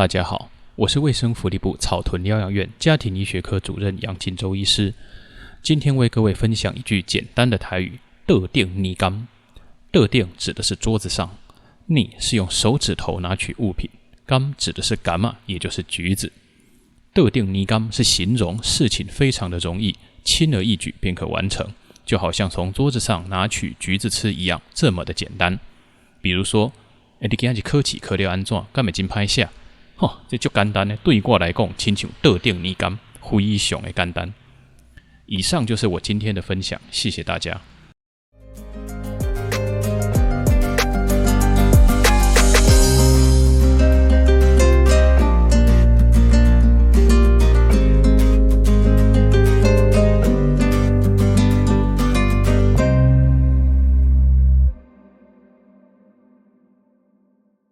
大家好，我是卫生福利部草屯疗养院家庭医学科主任杨锦洲医师。今天为各位分享一句简单的台语：桌顶泥柑。桌顶指的是桌子上，泥是用手指头拿取物品，柑指的是柑嘛，也就是橘子。桌顶泥柑是形容事情非常的容易，轻而易举便可完成，就好像从桌子上拿取橘子吃一样，这么的简单。比如说，你今天去考试考了安怎，敢会真歹写？这就简单的，对我来讲，亲像桌顶泥柑，非常的简单。以上就是我今天的分享，谢谢大家。